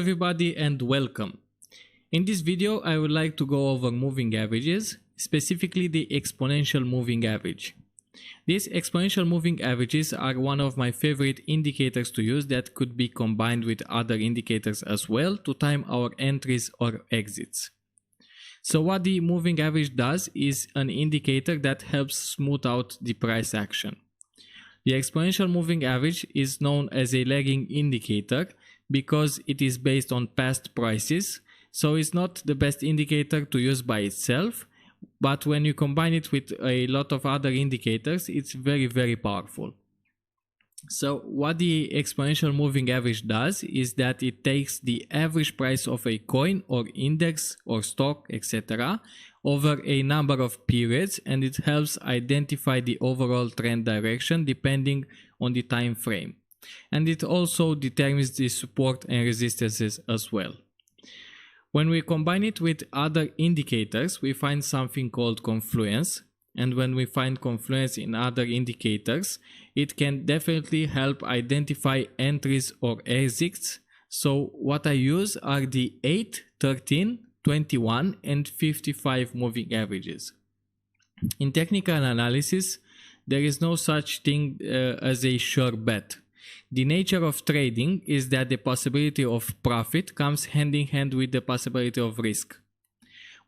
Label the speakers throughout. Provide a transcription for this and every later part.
Speaker 1: everybody and welcome. In this video I would like to go over moving averages, specifically the exponential moving average. These exponential moving averages are one of my favorite indicators to use that could be combined with other indicators as well to time our entries or exits. So what the moving average does is an indicator that helps smooth out the price action. The exponential moving average is known as a lagging indicator because it is based on past prices, so it's not the best indicator to use by itself, but when you combine it with a lot of other indicators, it's very powerful. So what the exponential moving average does is that it takes the average price of a coin or index or stock, etc. over a number of periods, and it helps identify the overall trend direction depending on the time frame. And it also determines the support and resistances as well. When we combine it with other indicators, we find something called confluence. And when we find confluence in other indicators, it can definitely help identify entries or exits. So what I use are the 8, 13, 21 and 55 moving averages. In technical analysis, there is no such thing as a sure bet. The nature of trading is that the possibility of profit comes hand in hand with the possibility of risk.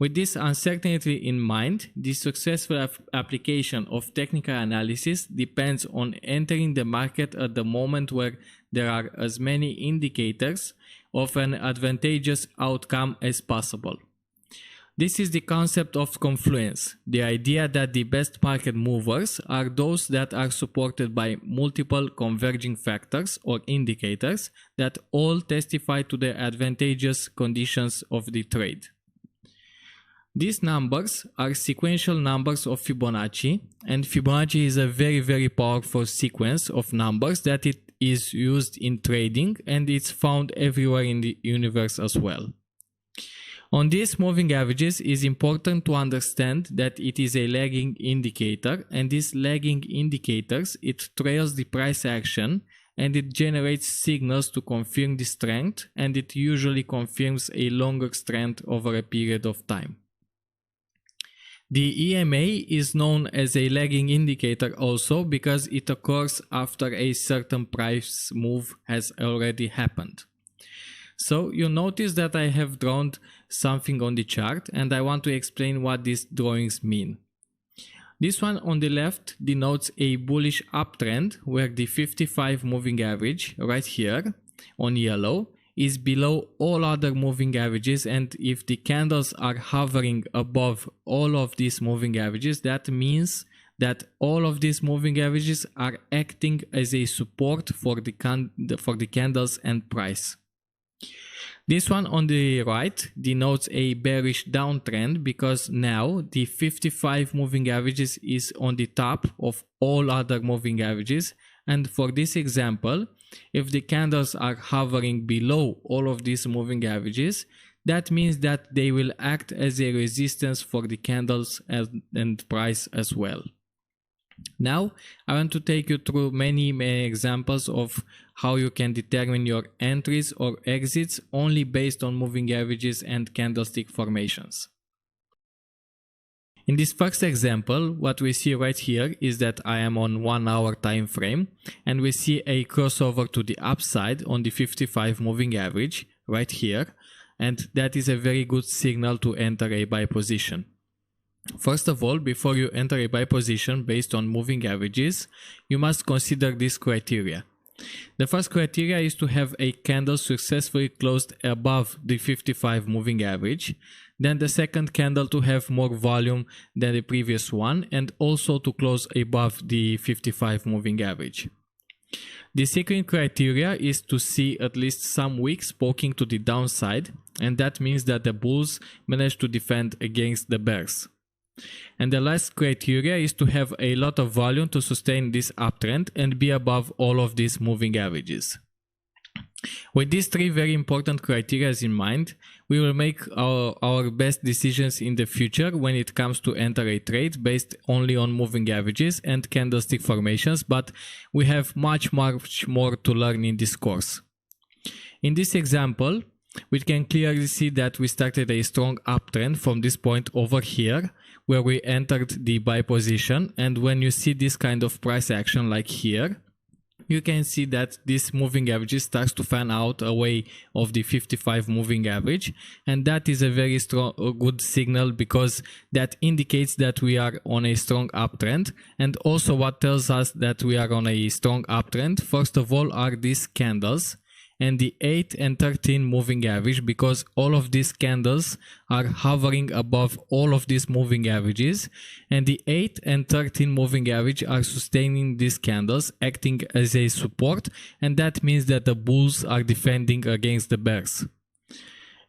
Speaker 1: With this uncertainty in mind, the successful application of technical analysis depends on entering the market at the moment where there are as many indicators of an advantageous outcome as possible. This is the concept of confluence, the idea that the best market movers are those that are supported by multiple converging factors or indicators that all testify to the advantageous conditions of the trade. These numbers are sequential numbers of Fibonacci, and Fibonacci is a very powerful sequence of numbers that it is used in trading, and it's found everywhere in the universe as well. On these moving averages, it is important to understand that it is a lagging indicator, and these lagging indicators, it trails the price action and it generates signals to confirm the strength, and it usually confirms a longer strength over a period of time. The EMA is known as a lagging indicator also because it occurs after a certain price move has already happened. So you notice that I have drawn something on the chart, and I want to explain what these drawings mean. This one on the left denotes a bullish uptrend where the 55 moving average right here on yellow is below all other moving averages, and if the candles are hovering above all of these moving averages, that means that all of these moving averages are acting as a support for the candles and price. This one on the right denotes a bearish downtrend because now the 55 moving averages is on the top of all other moving averages, and for this example, if the candles are hovering below all of these moving averages, that means that they will act as a resistance for the candles and price as well. Now, I want to take you through many examples of how you can determine your entries or exits only based on moving averages and candlestick formations. In this first example, what we see right here is that I am on 1 hour time frame, and we see a crossover to the upside on the 55 moving average right here, and that is a very good signal to enter a buy position. First of all, before you enter a buy position based on moving averages, you must consider this criteria. The first criteria is to have a candle successfully closed above the 55 moving average, then the second candle to have more volume than the previous one, and also to close above the 55 moving average. The second criteria is to see at least some wicks poking to the downside, and that means that the bulls managed to defend against the bears. And the last criteria is to have a lot of volume to sustain this uptrend and be above all of these moving averages. With these three very important criteria in mind, we will make our best decisions in the future when it comes to enter a trade based only on moving averages and candlestick formations, but we have much more to learn in this course. In this example, we can clearly see that we started a strong uptrend from this point over here where we entered the buy position. And when you see this kind of price action like here, you can see that this moving average starts to fan out away of the 55 moving average, and that is a very strong, good signal, because that indicates that we are on a strong uptrend. And also what tells us that we are on a strong uptrend, first of all, are these candles and the 8 and 13 moving average, because all of these candles are hovering above all of these moving averages, and the 8 and 13 moving average are sustaining these candles, acting as a support, and that means that the bulls are defending against the bears.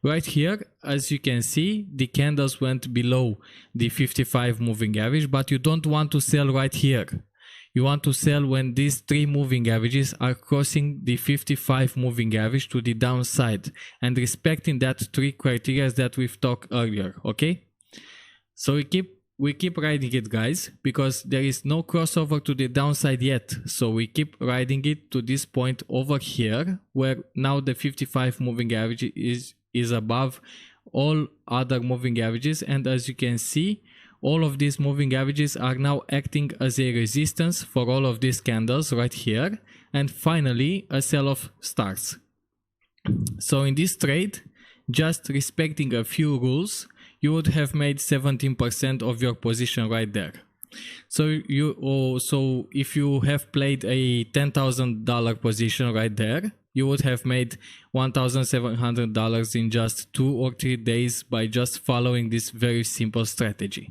Speaker 1: Right here, as you can see, the candles went below the 55 moving average, but you don't want to sell right here. You want to sell when these 3 moving averages are crossing the 55 moving average to the downside and respecting that 3 criteria that we've talked earlier, okay? So we keep riding it, guys, because there is no crossover to the downside yet. So we keep riding it to this point over here, where now the 55 moving average is above all other moving averages, and as you can see, all of these moving averages are now acting as a resistance for all of these candles right here, and finally a sell-off starts. So in this trade, just respecting a few rules, you would have made 17% of your position right there. So if you have played a $10,000 position right there, you would have made $1,700 in just 2 or 3 days by just following this very simple strategy.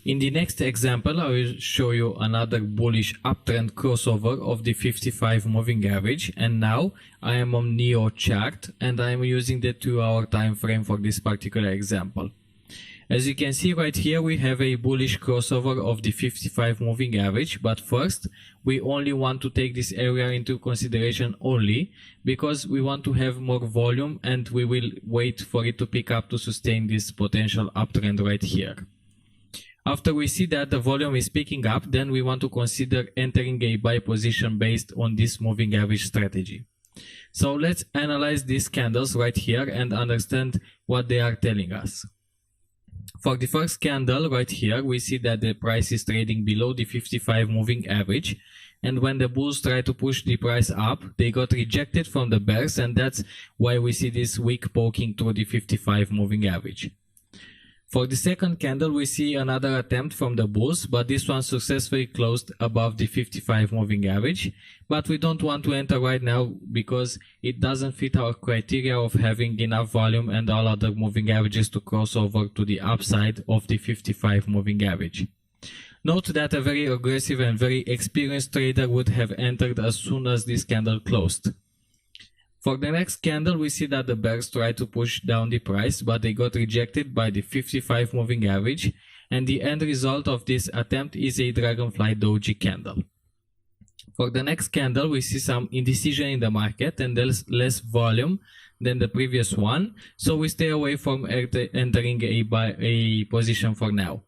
Speaker 1: In the next example, I will show you another bullish uptrend crossover of the 55 moving average, and now I am on NEO chart and I am using the 2-hour time frame for this particular example. As you can see right here, we have a bullish crossover of the 55 moving average, but first we only want to take this area into consideration only because we want to have more volume, and we will wait for it to pick up to sustain this potential uptrend right here. After we see that the volume is picking up, then we want to consider entering a buy position based on this moving average strategy. So let's analyze these candles right here and understand what they are telling us. For the first candle right here, we see that the price is trading below the 55 moving average, and when the bulls try to push the price up, they got rejected from the bears, and that's why we see this wick poking through the 55 moving average. For the second candle, we see another attempt from the bulls, but this one successfully closed above the 55 moving average, but we don't want to enter right now because it doesn't fit our criteria of having enough volume and all other moving averages to cross over to the upside of the 55 moving average. Note that a very aggressive and very experienced trader would have entered as soon as this candle closed. For the next candle, we see that the bears tried to push down the price, but they got rejected by the 55 moving average, and the end result of this attempt is a dragonfly doji candle. For the next candle, we see some indecision in the market and there's less volume than the previous one, so we stay away from entering a position for now.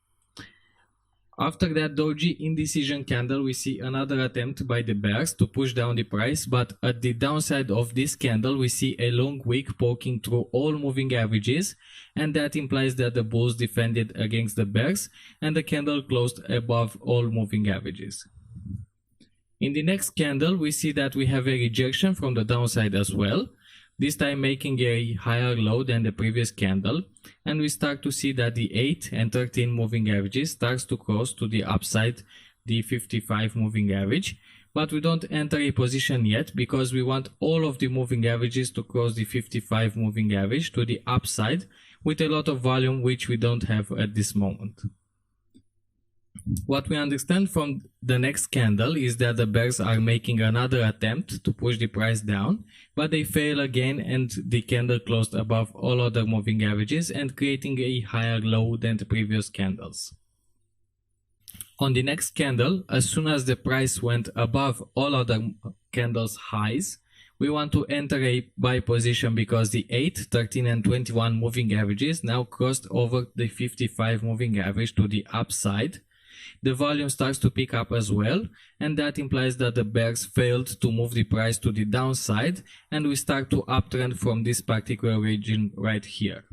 Speaker 1: After that doji indecision candle, we see another attempt by the bears to push down the price, but at the downside of this candle, we see a long wick poking through all moving averages, and that implies that the bulls defended against the bears, and the candle closed above all moving averages. In the next candle, we see that we have a rejection from the downside as well, this time making a higher low than the previous candle, and we start to see that the 8 and 13 moving averages starts to cross to the upside the 55 moving average, but we don't enter a position yet because we want all of the moving averages to cross the 55 moving average to the upside with a lot of volume, which we don't have at this moment. What we understand from the next candle is that the bears are making another attempt to push the price down, but they fail again and the candle closed above all other moving averages and creating a higher low than the previous candles. On the next candle, as soon as the price went above all other candles' highs, we want to enter a buy position because the 8, 13 and 21 moving averages now crossed over the 55 moving average to the upside, the volume starts to pick up as well, and that implies that the bears failed to move the price to the downside, and we start to uptrend from this particular region right here.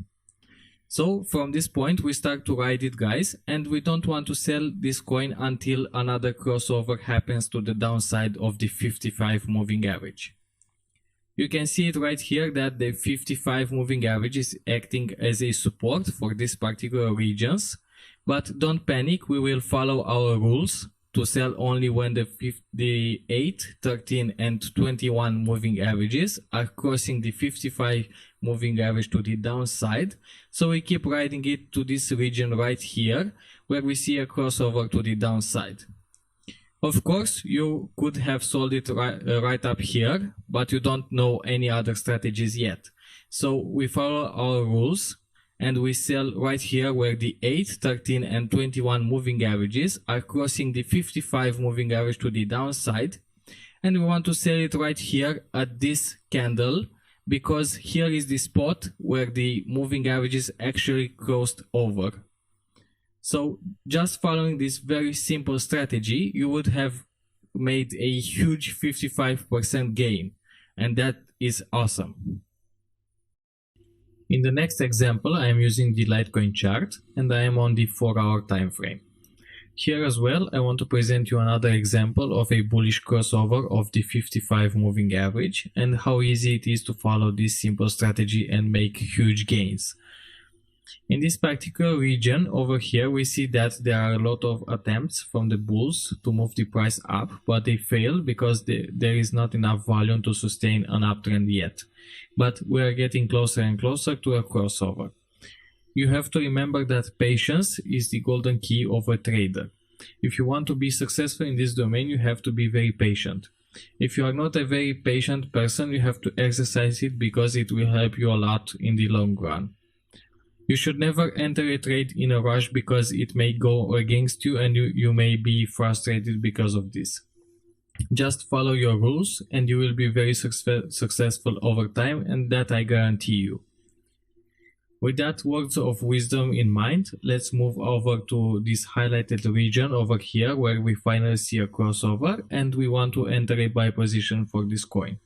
Speaker 1: So from this point we start to ride it, guys, and we don't want to sell this coin until another crossover happens to the downside of the 55 moving average. You can see it right here that the 55 moving average is acting as a support for these particular regions, but don't panic, we will follow our rules to sell only when the 8, 13 and 21 moving averages are crossing the 55 moving average to the downside. So we keep riding it to this region right here where we see a crossover to the downside. Of course, you could have sold it right up here, but you don't know any other strategies yet. So we follow our rules and we sell right here where the 8, 13 and 21 moving averages are crossing the 55 moving average to the downside, and we want to sell it right here at this candle because here is the spot where the moving averages actually crossed over. So just following this very simple strategy, you would have made a huge 55% gain, and that is awesome. In the next example, I am using the Litecoin chart and I am on the 4-hour time frame. Here as well, I want to present you another example of a bullish crossover of the 55 moving average and how easy it is to follow this simple strategy and make huge gains. In this particular region over here, we see that there are a lot of attempts from the bulls to move the price up, but they fail because there is not enough volume to sustain an uptrend yet. But we are getting closer and closer to a crossover. You have to remember that patience is the golden key of a trader. If you want to be successful in this domain, you have to be very patient. If you are not a very patient person, you have to exercise it because it will help you a lot in the long run. You should never enter a trade in a rush because it may go against you and you may be frustrated because of this. Just follow your rules and you will be very successful over time, and that I guarantee you. With that words of wisdom in mind, let's move over to this highlighted region over here where we finally see a crossover and we want to enter a buy position for this coin.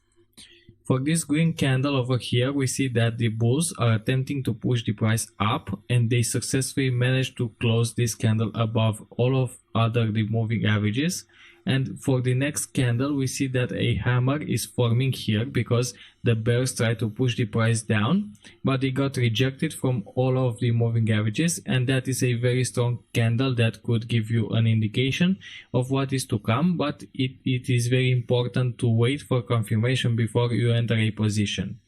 Speaker 1: For this green candle over here, we see that the bulls are attempting to push the price up and they successfully managed to close this candle above all of the moving averages. And for the next candle, we see that a hammer is forming here because the bears tried to push the price down, but they got rejected from all of the moving averages, and that is a very strong candle that could give you an indication of what is to come, but it is very important to wait for confirmation before you enter a position.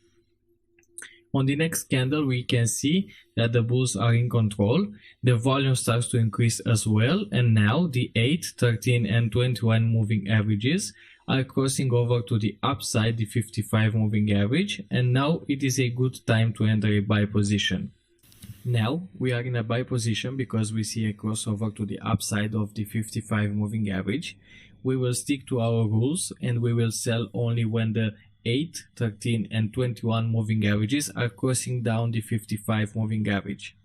Speaker 1: On the next candle, we can see that the bulls are in control. The volume starts to increase as well, and now the 8, 13 and 21 moving averages are crossing over to the upside, the 55 moving average, and now it is a good time to enter a buy position. Now we are in a buy position because we see a crossover to the upside of the 55 moving average. We will stick to our rules and we will sell only when the 8, 13 and 21 moving averages are crossing down the 55 moving average.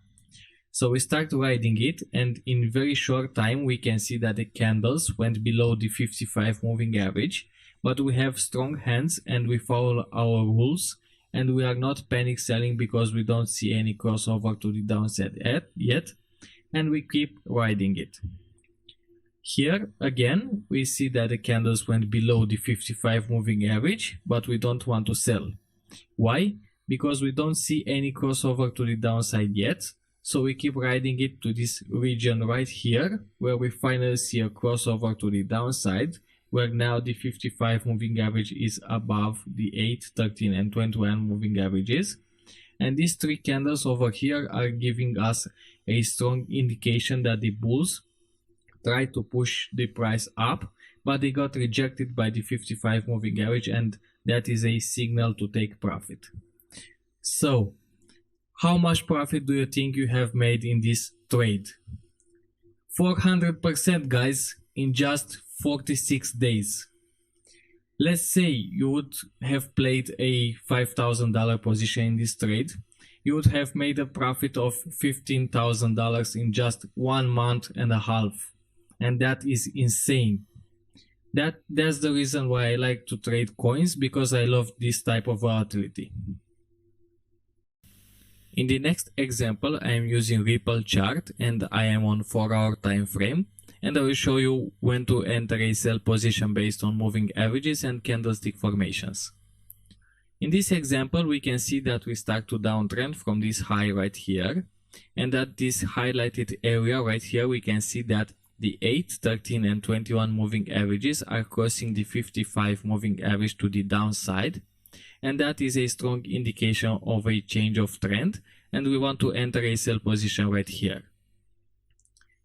Speaker 1: So we start riding it, and in very short time we can see that the candles went below the 55 moving average, but we have strong hands and we follow our rules and we are not panic selling because we don't see any crossover to the downside yet, and we keep riding it. Here again we see that the candles went below the 55 moving average, but we don't want to sell. Why? Because we don't see any crossover to the downside yet, so we keep riding it to this region right here where we finally see a crossover to the downside, where now the 55 moving average is above the 8, 13 and 21 moving averages. And these three candles over here are giving us a strong indication that the bulls tried to push the price up, but they got rejected by the 55 moving average, and that is a signal to take profit. So how much profit do you think you have made in this trade? 400%, guys, in just 46 days. Let's say you would have played a $5,000 position in this trade. You would have made a profit of $15,000 in just 1 month and a half. and that is insane. That's the reason why I like to trade coins, because I love this type of volatility. In the next example, I am using Ripple chart and I am on 4-hour time frame, and I will show you when to enter a sell position based on moving averages and candlestick formations. In this example, we can see that we start to downtrend from this high right here, and at this highlighted area right here, we can see that the 8, 13 and 21 moving averages are crossing the 55 moving average to the downside, and that is a strong indication of a change of trend, and we want to enter a sell position right here.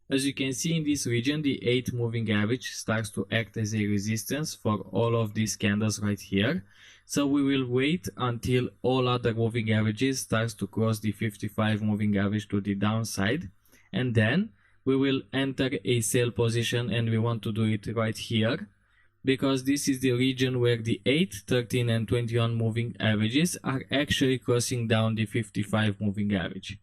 Speaker 1: As you can see in this region, the 8 moving average starts to act as a resistance for all of these candles right here. So we will wait until all other moving averages starts to cross the 55 moving average to the downside, and then we will enter a sell position, and we want to do it right here, because this is the region where the 8, 13 and 21 moving averages are actually crossing down the 55 moving average.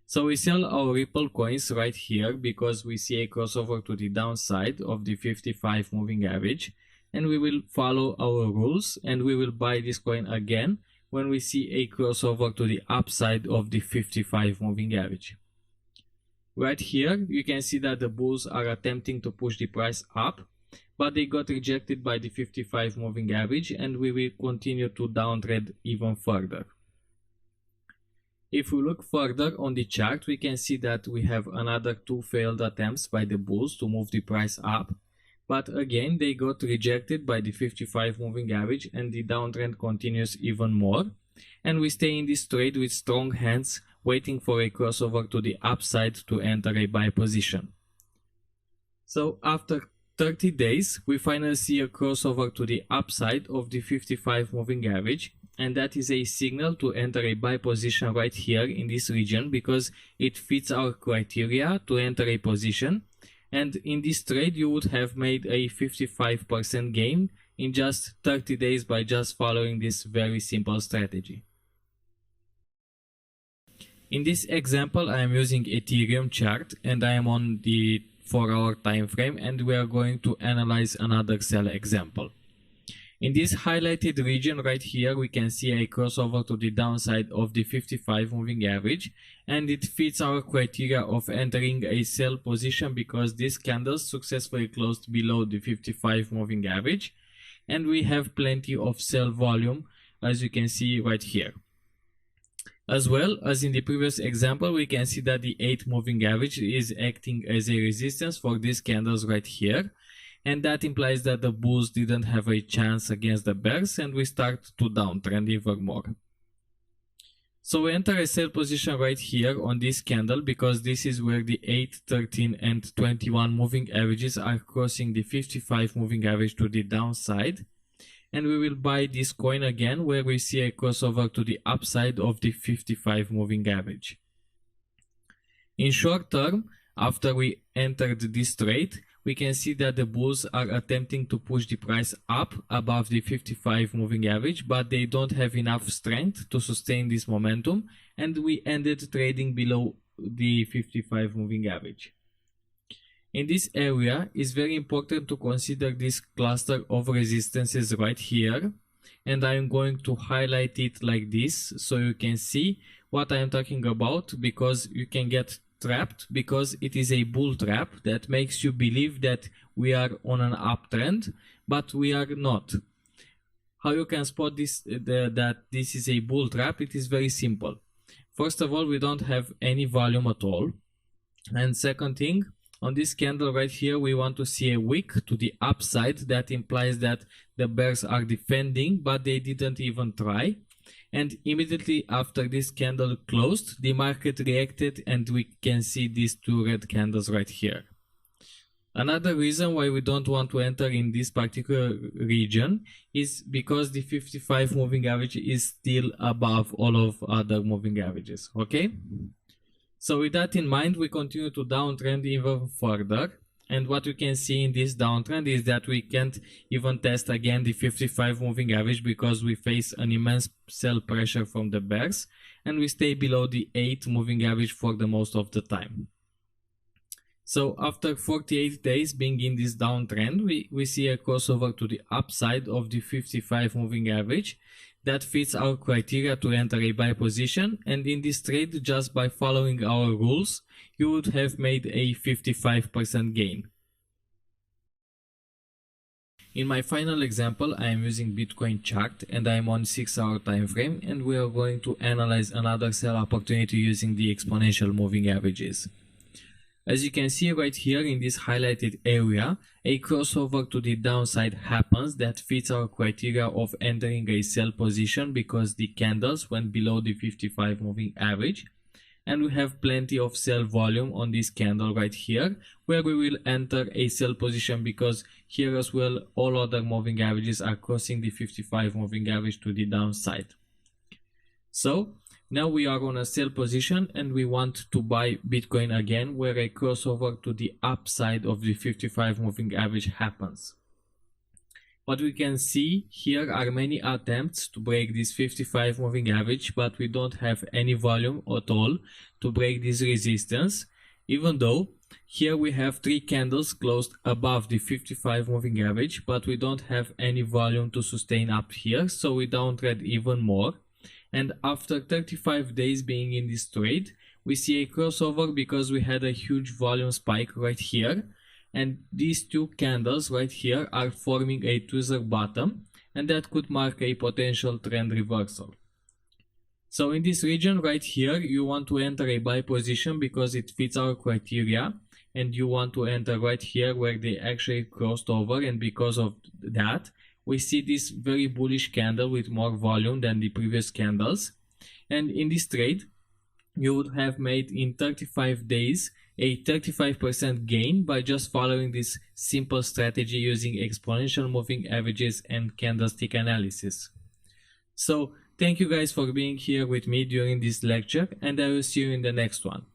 Speaker 1: So we sell our Ripple coins right here because we see a crossover to the downside of the 55 moving average, and we will follow our rules and we will buy this coin again when we see a crossover to the upside of the 55 moving average. Right here, you can see that the bulls are attempting to push the price up, but they got rejected by the 55 moving average, and we will continue to downtrend even further. If we look further on the chart, we can see that we have another 2 failed attempts by the bulls to move the price up, but again they got rejected by the 55 moving average, and the downtrend continues even more, and we stay in this trade with strong hands, waiting for a crossover to the upside to enter a buy position. So after 30 days, we finally see a crossover to the upside of the 55 moving average, and that is a signal to enter a buy position right here in this region, because it fits our criteria to enter a position, and in this trade you would have made a 55% gain in just 30 days by just following this very simple strategy. In this example, I am using Ethereum chart and I am on the 4-hour time frame, and we are going to analyze another sell example. In this highlighted region right here, we can see a crossover to the downside of the 55 moving average, and it fits our criteria of entering a sell position because this candle successfully closed below the 55 moving average, and we have plenty of sell volume, as you can see right here. As well as in the previous example, we can see that the 8 moving average is acting as a resistance for these candles right here, and that implies that the bulls didn't have a chance against the bears, and we start to downtrend even more. So we enter a sell position right here on this candle because this is where the 8, 13 and 21 moving averages are crossing the 55 moving average to the downside, and we will buy this coin again where we see a crossover to the upside of the 55 moving average. In short term, after we entered this trade, we can see that the bulls are attempting to push the price up above the 55 moving average, but they don't have enough strength to sustain this momentum, and we ended trading below the 55 moving average. In this area, it's very important to consider this cluster of resistances right here, and I'm going to highlight it like this so you can see what I'm talking about, because you can get trapped because it is a bull trap that makes you believe that we are on an uptrend, but we are not. How you can spot this that this is a bull trap? It is very simple. First of all, we don't have any volume at all, and second thing, on this candle right here, we want to see a wick to the upside. That implies that the bears are defending, but they didn't even try. And immediately after this candle closed, the market reacted, and we can see these 2 red candles right here. Another reason why we don't want to enter in this particular region is because the 55 moving average is still above all of other moving averages, okay? So with that in mind, we continue to downtrend even further, and what we can see in this downtrend is that we can't even test again the 55 moving average because we face an immense sell pressure from the bears, and we stay below the 8 moving average for the most of the time. So after 48 days being in this downtrend, we see a crossover to the upside of the 55 moving average that fits our criteria to enter a buy position, and in this trade, just by following our rules, you would have made a 55% gain. In my final example, I am using Bitcoin chart and I am on 6-hour time frame, and we are going to analyze another sell opportunity using the exponential moving averages. As you can see right here in this highlighted area, a crossover to the downside happens that fits our criteria of entering a sell position because the candles went below the 55 moving average, and we have plenty of sell volume on this candle right here, where we will enter a sell position because here as well all other moving averages are crossing the 55 moving average to the downside. So now we are on a sell position and we want to buy Bitcoin again, where a crossover to the upside of the 55 moving average happens. What we can see here are many attempts to break this 55 moving average, but we don't have any volume at all to break this resistance, even though here we have 3 candles closed above the 55 moving average, but we don't have any volume to sustain up here, so we downtrend even more. And after 35 days being in this trade, we see a crossover because we had a huge volume spike right here, and these 2 candles right here are forming a tweezer bottom, and that could mark a potential trend reversal. So in this region right here, you want to enter a buy position because it fits our criteria, and you want to enter right here where they actually crossed over, and because of that we see this very bullish candle with more volume than the previous candles. And in this trade, you would have made in 35 days a 35% gain by just following this simple strategy using exponential moving averages and candlestick analysis. So thank you guys for being here with me during this lecture, and I will see you in the next one.